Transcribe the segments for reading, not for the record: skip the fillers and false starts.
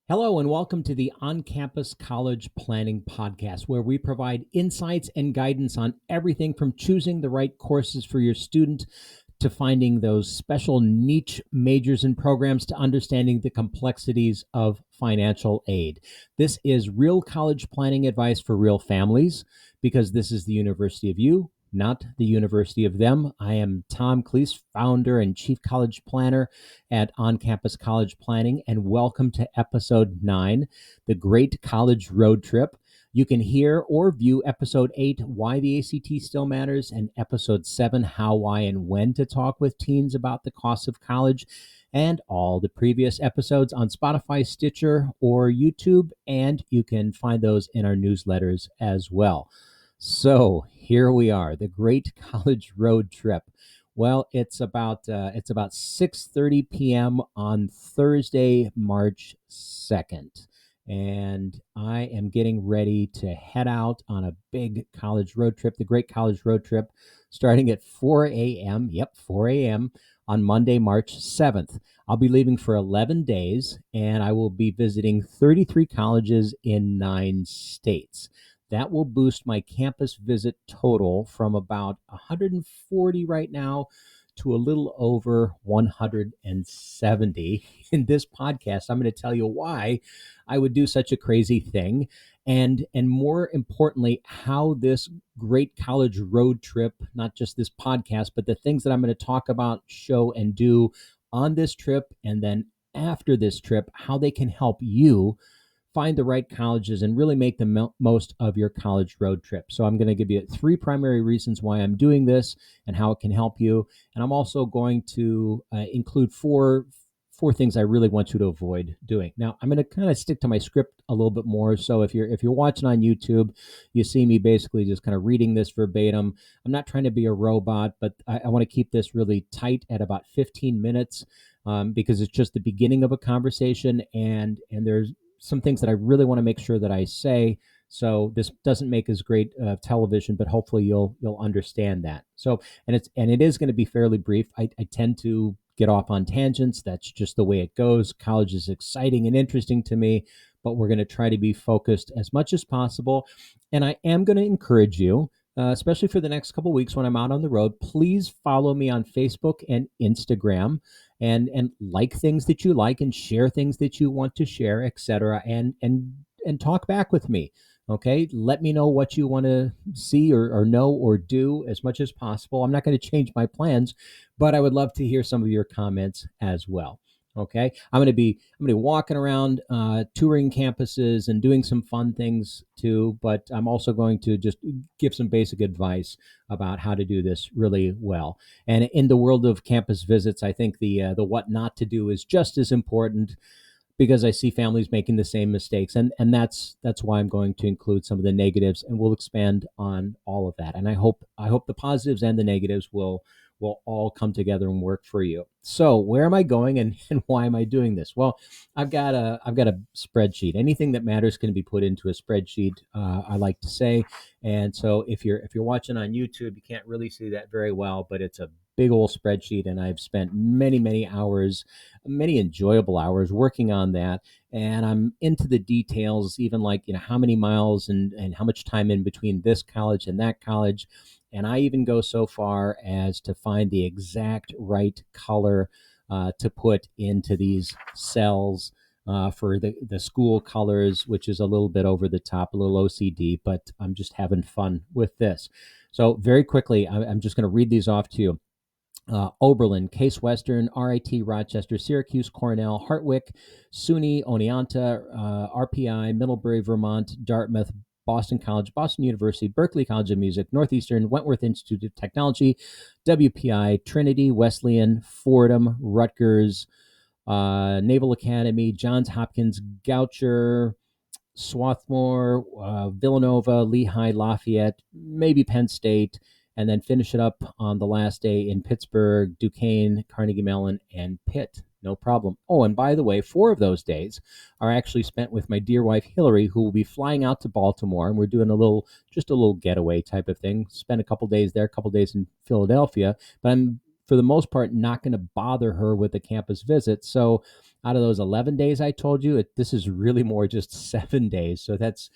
Hello, and welcome to the On-Campus College Planning Podcast, where we provide insights and guidance on everything from choosing the right courses for your student to finding those special niche majors and programs to understanding the complexities of financial aid. This is real college planning advice for real families because this is the University of You, not the University of Them. I am Tom Cleese, founder and chief college planner at On-Campus College Planning, and welcome to episode 9, The Great College Road Trip. You can hear or view episode 8, Why the ACT Still Matters, and episode 7, How, Why, and When to Talk with Teens About the Cost of College, and all the previous episodes on Spotify, Stitcher, or YouTube, and you can find those in our newsletters as well. So here we are, the Great College Road Trip. Well, it's about 6:30 p.m. on Thursday, March 2nd, and I am getting ready to head out on a big college road trip, the Great College Road Trip, starting at 4 a.m. Yep, 4 a.m. on Monday, March 7th. I'll be leaving for 11 days, and I will be visiting 33 colleges in 9 states. That will boost my campus visit total from about 140 right now to a little over 170. In this podcast, I'm going to tell you why I would do such a crazy thing, and more importantly, how this great college road trip, not just this podcast, but the things that I'm going to talk about, show, and do on this trip, and then after this trip, how they can help you find the right colleges and really make the most of your college road trip. So I'm going to give you 3 primary reasons why I'm doing this and how it can help you. And I'm also going to include four things I really want you to avoid doing. Now, I'm going to kind of stick to my script a little bit more. So if you're watching on YouTube, you see me basically just kind of reading this verbatim. I'm not trying to be a robot, but I want to keep this really tight at about 15 minutes because it's just the beginning of a conversation, and there's some things that I really want to make sure that I say. So this doesn't make as great television, but hopefully you'll understand that. So, and it is going to be fairly brief. I tend to get off on tangents. That's just the way it goes. College is exciting and interesting to me, but we're going to try to be focused as much as possible. And I am going to encourage you, especially for the next couple of weeks when I'm out on the road, please follow me on Facebook and Instagram, and like things that you like and share things that you want to share, etc. And talk back with me. Okay, let me know what you want to see or know or do as much as possible. I'm not going to change my plans, but I would love to hear some of your comments as well. Okay, I'm going to be walking around, touring campuses and doing some fun things too. But I'm also going to just give some basic advice about how to do this really well. And in the world of campus visits, I think the what not to do is just as important, because I see families making the same mistakes, and that's why I'm going to include some of the negatives, and we'll expand on all of that. And I hope the positives and the negatives will all come together and work for you. So where am I going, and why am I doing this? Well, I've got a spreadsheet. Anything that matters can be put into a spreadsheet, I like to say. And so if you're watching on YouTube, you can't really see that very well, but it's a big old spreadsheet, and I've spent many hours, many enjoyable hours working on that. And I'm into the details, even like, how many miles and how much time in between this college and that college. And I even go so far as to find the exact right color to put into these cells for the school colors, which is a little bit over the top, a little OCD, but I'm just having fun with this. So very quickly, I'm just going to read these off to you. Oberlin, Case Western, RIT, Rochester, Syracuse, Cornell, Hartwick, SUNY Oneonta, RPI, Middlebury, Vermont, Dartmouth, Boston College, Boston University, Berklee College of Music, Northeastern, Wentworth Institute of Technology, WPI, Trinity, Wesleyan, Fordham, Rutgers, Naval Academy, Johns Hopkins, Goucher, Swarthmore, Villanova, Lehigh, Lafayette, maybe Penn State, and then finish it up on the last day in Pittsburgh, Duquesne, Carnegie Mellon, and Pitt. No problem. Oh, and by the way, 4 of those days are actually spent with my dear wife, Hillary, who will be flying out to Baltimore, and we're doing a little getaway type of thing. Spend a couple days there, a couple days in Philadelphia, but I'm, for the most part, not going to bother her with the campus visit. So Out of those 11 days I told you, this is really more just 7 days. So that's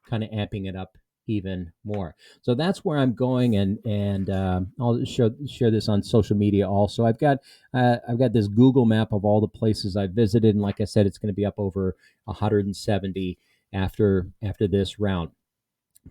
kind of amping it up even more. So that's where I'm going, and I'll share this on social media also. I've got this Google map of all the places I've visited, and like I said, it's going to be up over 170 after this round.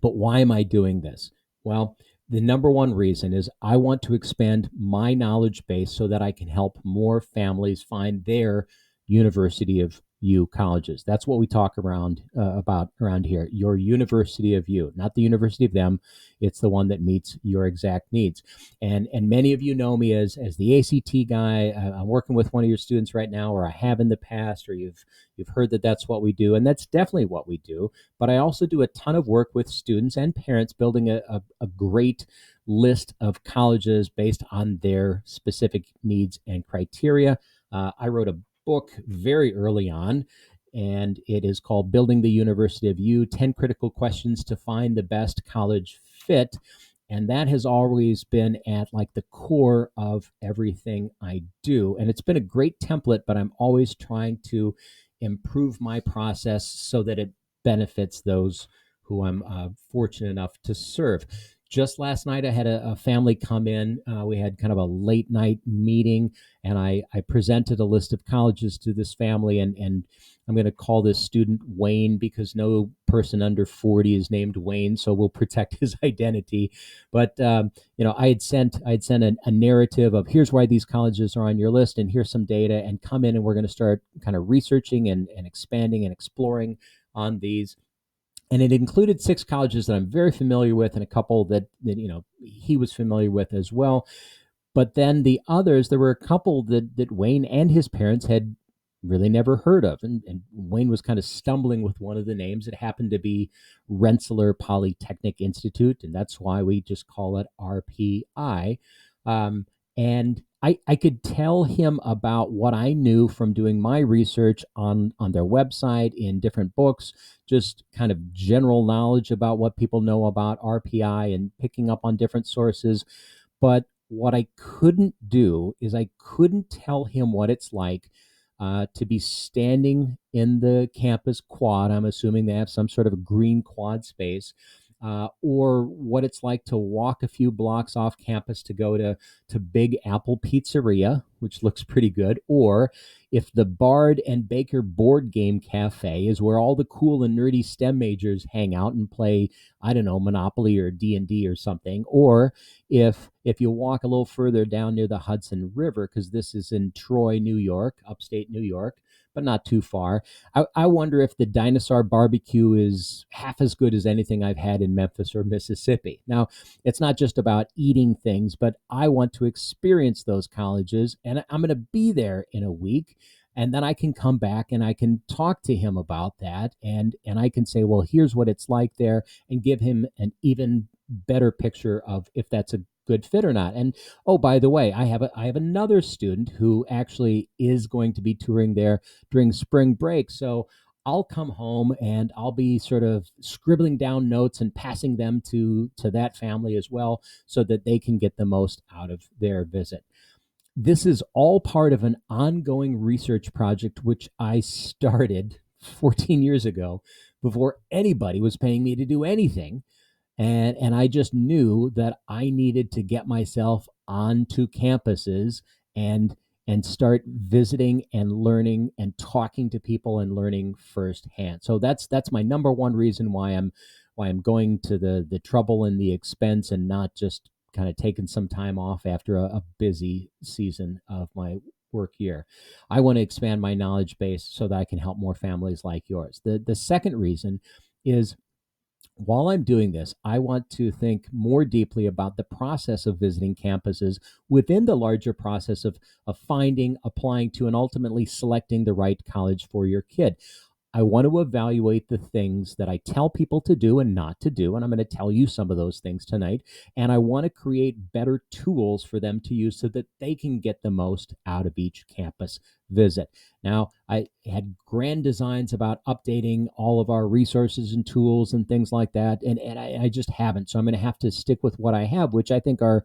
But why am I doing this? Well, the number one reason is I want to expand my knowledge base so that I can help more families find their University of You colleges. That's what we talk about around here. Your University of You, not the University of Them. It's the one that meets your exact needs. And many of you know me as the ACT guy. I'm working with one of your students right now, or I have in the past, or you've heard that that's what we do, and that's definitely what we do. But I also do a ton of work with students and parents building a great list of colleges based on their specific needs and criteria. I wrote a book very early on, and it is called Building the University of You, 10 Critical Questions to Find the Best College Fit. And that has always been at like the core of everything I do. And it's been a great template, but I'm always trying to improve my process so that it benefits those who I'm fortunate enough to serve. Just last night, I had a family come in. We had kind of a late night meeting, and I presented a list of colleges to this family, and I'm going to call this student Wayne because no person under 40 is named Wayne, so we'll protect his identity. But I had sent a narrative of here's why these colleges are on your list, and here's some data, and come in, and we're going to start kind of researching and expanding and exploring on these. And it included 6 colleges that I'm very familiar with, and a couple that he was familiar with as well. But then the others, there were a couple that Wayne and his parents had really never heard of. And Wayne was kind of stumbling with one of the names. It happened to be Rensselaer Polytechnic Institute, and that's why we just call it RPI. And I could tell him about what I knew from doing my research on their website, in different books, just kind of general knowledge about what people know about RPI and picking up on different sources. But what I couldn't do is I couldn't tell him what it's like to be standing in the campus quad. I'm assuming they have some sort of a green quad space. Or what it's like to walk a few blocks off campus to go to Big Apple Pizzeria, which looks pretty good, or if the Bard and Baker Board Game Cafe is where all the cool and nerdy STEM majors hang out and play, I don't know, Monopoly or D&D or something, or if you walk a little further down near the Hudson River, because this is in Troy, New York, upstate New York, but not too far. I wonder if the Dinosaur Barbecue is half as good as anything I've had in Memphis or Mississippi. Now, it's not just about eating things, but I want to experience those colleges, and I'm going to be there in a week. And then I can come back and I can talk to him about that. And I can say, well, here's what it's like there, and give him an even better picture of if that's a good fit or not. And oh, by the way, I have another student who actually is going to be touring there during spring break. So I'll come home and I'll be sort of scribbling down notes and passing them to that family as well, so that they can get the most out of their visit. This is all part of an ongoing research project which I started 14 years ago, before anybody was paying me to do anything. And I just knew that I needed to get myself onto campuses and start visiting and learning and talking to people and learning firsthand. So that's my number one reason why I'm going to the trouble and the expense, and not just kind of taking some time off after a busy season of my work year. I want to expand my knowledge base so that I can help more families like yours. The second reason is, while I'm doing this, I want to think more deeply about the process of visiting campuses within the larger process of finding, applying to, and ultimately selecting the right college for your kid. I want to evaluate the things that I tell people to do and not to do, and I'm going to tell you some of those things tonight. And I want to create better tools for them to use so that they can get the most out of each campus visit. Now, I had grand designs about updating all of our resources and tools and things like that, and I just haven't. So I'm going to have to stick with what I have, which I think are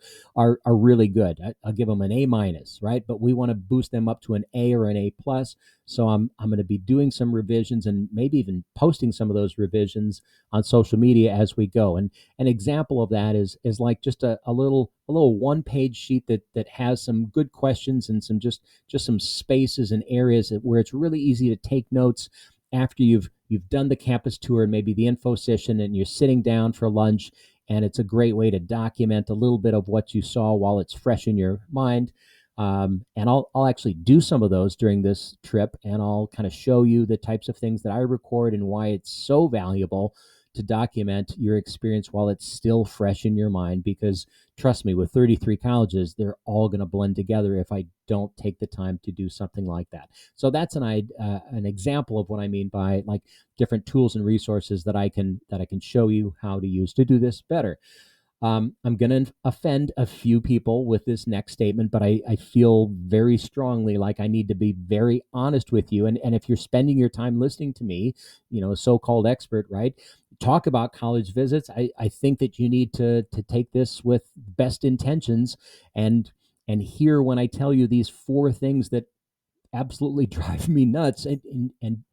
really good. I'll give them an A minus, right? But we want to boost them up to an A or an A plus. So I'm going to be doing some revisions and maybe even posting some of those revisions on social media as we go. And an example of that is like just a little one-page sheet that has some good questions and some just some spaces and areas where it's really easy to take notes after you've done the campus tour and maybe the info session, and you're sitting down for lunch, and it's a great way to document a little bit of what you saw while it's fresh in your mind. And I'll actually do some of those during this trip, and I'll kind of show you the types of things that I record and why it's so valuable to document your experience while it's still fresh in your mind. Because trust me, with 33 colleges, they're all going to blend together if I don't take the time to do something like that. So that's an example of what I mean by like different tools and resources that I can show you how to use to do this better. I'm going to offend a few people with this next statement, but I feel very strongly like I need to be very honest with you. And if you're spending your time listening to me, a so-called expert, right, talk about college visits, I think that you need to take this with best intentions and hear when I tell you these four things that absolutely drive me nuts. And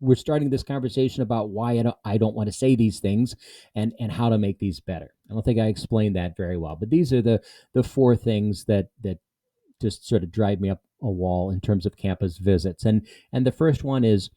we're starting this conversation about why I don't want to say these things and how to make these better. I don't think I explained that very well, but these are the four things that just sort of drive me up a wall in terms of campus visits. And the first one is,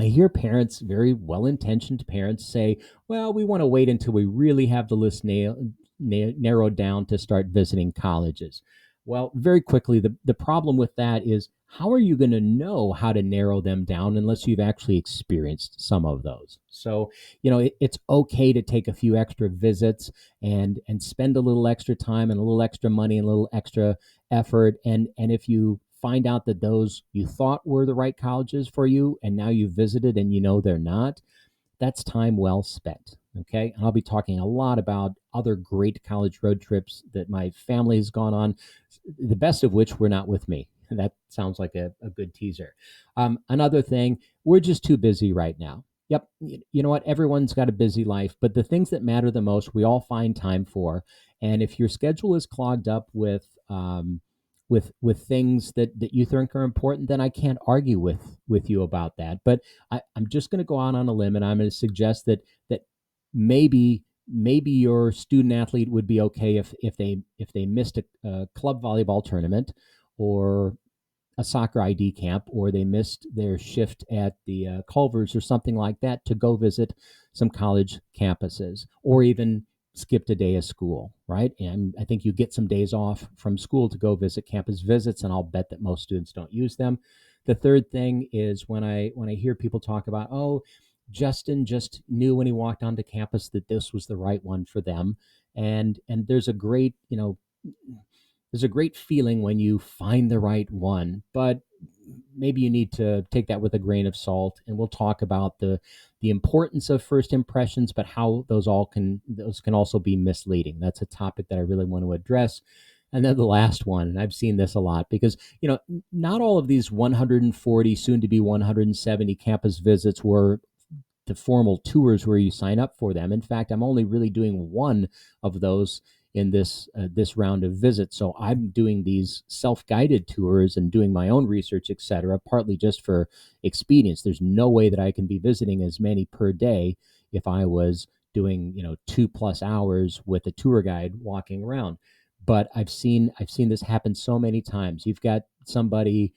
I hear parents, very well-intentioned parents, say, well, we want to wait until we really have the list narrowed down to start visiting colleges. Well, very quickly, the problem with that is, how are you going to know how to narrow them down unless you've actually experienced some of those? So, it's okay to take a few extra visits and spend a little extra time and a little extra money and a little extra effort. And if you find out that those you thought were the right colleges for you and now you've visited and they're not, that's time well spent. Okay. And I'll be talking a lot about other great college road trips that my family has gone on, the best of which were not with me. That sounds like a good teaser. Another thing, we're just too busy right now. Yep. You know what? Everyone's got a busy life, but the things that matter the most, we all find time for. And if your schedule is clogged up with things that you think are important, then I can't argue with you about that. But I'm just going to go out on a limb, and I'm going to suggest that maybe your student athlete would be okay if they missed a club volleyball tournament, or a soccer ID camp, or they missed their shift at the Culvers or something like that, to go visit some college campuses, or even skipped a day of school, right? And I think you get some days off from school to go visit campus visits, and I'll bet that most students don't use them. The third thing is, when I hear people talk about, oh, Justin just knew when he walked onto campus that this was the right one for them, and there's a great feeling when you find the right one, but maybe you need to take that with a grain of salt. And we'll talk about the importance of first impressions, but how those can also be misleading. That's a topic that I really want to address. And then the last one, and I've seen this a lot, because not all of these 140, soon to be 170 campus visits were the formal tours where you sign up for them. In fact, I'm only really doing one of those in this round of visits. So I'm doing these self-guided tours and doing my own research, etc., partly just for expedience. There's no way that I can be visiting as many per day if I was doing 2+ hours with a tour guide walking around. But I've seen this happen so many times. You've got somebody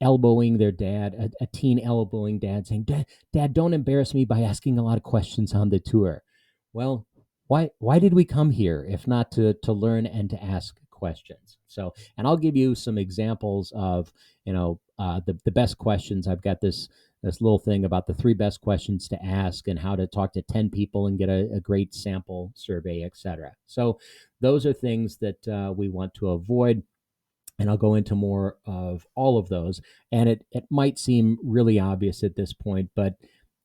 elbowing their dad, a teen elbowing dad, saying, Dad, don't embarrass me by asking a lot of questions on the tour. Well, why did we come here if not to learn and to ask questions? So, and I'll give you some examples of the best questions. I've got this little thing about the 3 best questions to ask and how to talk to 10 people and get a great sample survey, etc. So those are things that we want to avoid. And I'll go into more of all of those. And it might seem really obvious at this point, but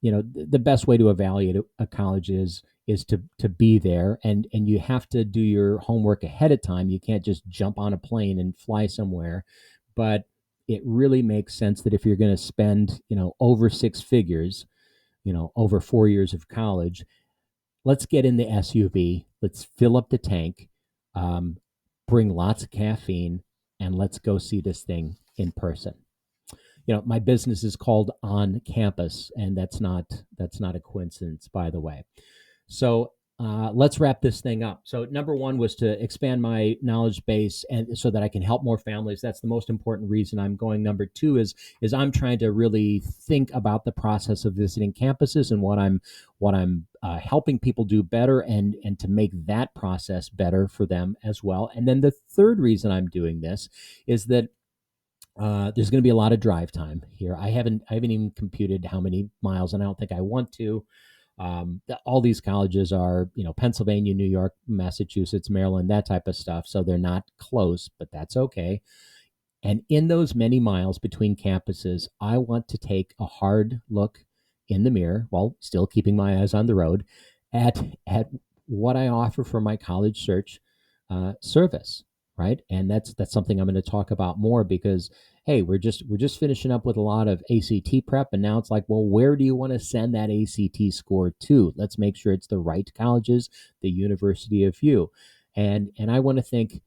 the best way to evaluate a college is to be there, and you have to do your homework ahead of time. You can't just jump on a plane and fly somewhere. But it really makes sense that if you're going to spend, over six figures, over 4 years of college, let's get in the SUV, let's fill up the tank, um, bring lots of caffeine, and let's go see this thing in person. My business is called OnCampus, and that's not a coincidence, by the way. So let's wrap this thing up. So number one was to expand my knowledge base, and so that I can help more families. That's the most important reason I'm going. Number two is I'm trying to really think about the process of visiting campuses and what I'm helping people do better, and to make that process better for them as well. And then the third reason I'm doing this is that there's going to be a lot of drive time here. I haven't even computed how many miles, and I don't think I want to. All these colleges are, Pennsylvania, New York, Massachusetts, Maryland, that type of stuff. So they're not close, but that's okay. And in those many miles between campuses, I want to take a hard look in the mirror, while still keeping my eyes on the road, at what I offer for my college search service, right? And that's something I'm going to talk about more, because hey, we're just finishing up with a lot of ACT prep, and now it's like, well, where do you want to send that ACT score to? Let's make sure it's the right colleges, the University of you, and I want to think,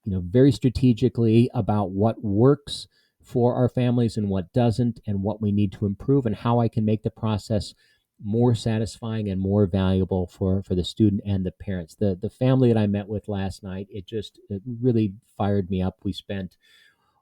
very strategically about what works for our families and what doesn't, and what we need to improve, and how I can make the process more satisfying and more valuable for the student and the parents. The family that I met with last night, it really fired me up. We spent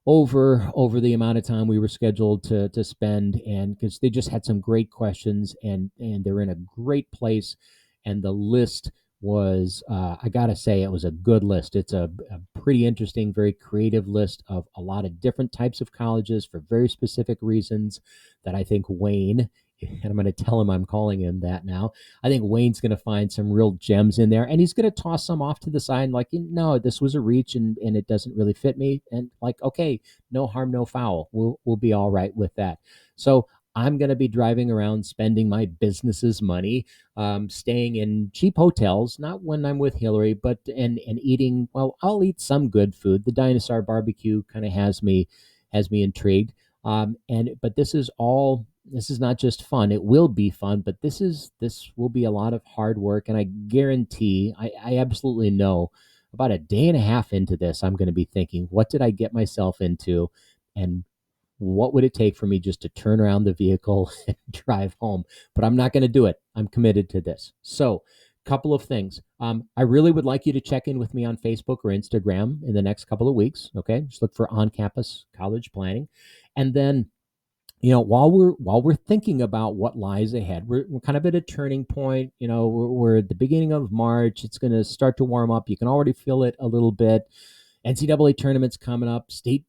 over the amount of time we were scheduled to spend, and because they just had some great questions, and they're in a great place, and the list was, I gotta say, it was a good list. It's a pretty interesting, very creative list of a lot of different types of colleges for very specific reasons that I think Wayne, and I'm going to tell him I'm calling him that now. I think Wayne's going to find some real gems in there, and he's going to toss some off to the side, like, no, this was a reach, and it doesn't really fit me. And like, okay, no harm, no foul. We'll be all right with that. So I'm going to be driving around, spending my business's money, staying in cheap hotels, not when I'm with Hillary, but and eating. Well, I'll eat some good food. The Dinosaur Barbecue kind of has me intrigued. But this is not just fun. It will be fun, but this will be a lot of hard work. And I guarantee, I absolutely know, about a day and a half into this, I'm going to be thinking, what did I get myself into? And what would it take for me just to turn around the vehicle and drive home? But I'm not going to do it. I'm committed to this. So, couple of things. I really would like you to check in with me on Facebook or Instagram in the next couple of weeks. Okay, just look for On-Campus College Planning, and then, while we're thinking about what lies ahead, we're kind of at a turning point. We're at the beginning of March. It's going to start to warm up. You can already feel it a little bit. NCAA tournaments coming up, state,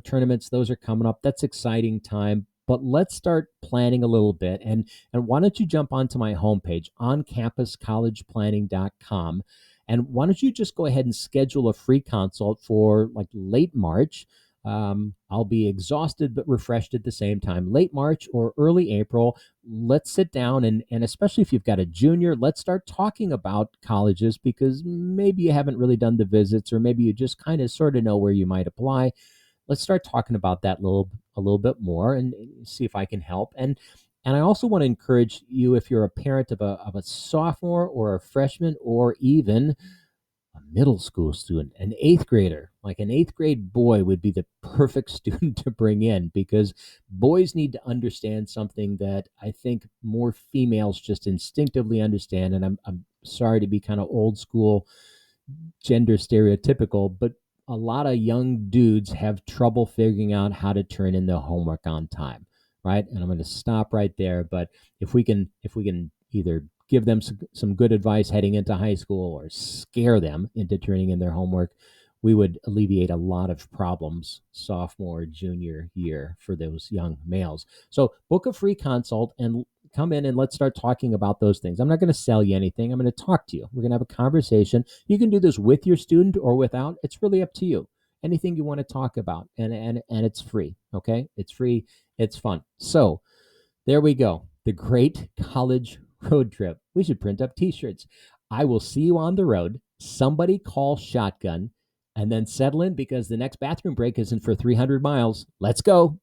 tournaments, those are coming up. That's exciting time. But let's start planning a little bit. And why don't you jump onto my homepage, oncampuscollegeplanning.com. And why don't you just go ahead and schedule a free consult for like late March. I'll be exhausted but refreshed at the same time. Late March or early April, let's sit down, and especially if you've got a junior, let's start talking about colleges, because maybe you haven't really done the visits, or maybe you just kind of sort of know where you might apply. Let's start talking about that a little bit more, and see if I can help. And I also want to encourage you, if you're a parent of a sophomore or a freshman, or even a middle school student, an eighth grader, like an eighth grade boy would be the perfect student to bring in, because boys need to understand something that I think more females just instinctively understand. And I'm sorry to be kind of old school, gender stereotypical, but a lot of young dudes have trouble figuring out how to turn in their homework on time, right? And I'm going to stop right there. But if we can either give them some good advice heading into high school, or scare them into turning in their homework, we would alleviate a lot of problems sophomore, junior year for those young males. So book a free consult and come in, and let's start talking about those things. I'm not going to sell you anything. I'm going to talk to you. We're going to have a conversation. You can do this with your student or without. It's really up to you. Anything you want to talk about, and it's free. Okay, it's free. It's fun. So there we go. The Great College Road Trip. We should print up t-shirts. I will see you on the road. Somebody call shotgun. and then settle in because the next bathroom break isn't for 300 miles. Let's go.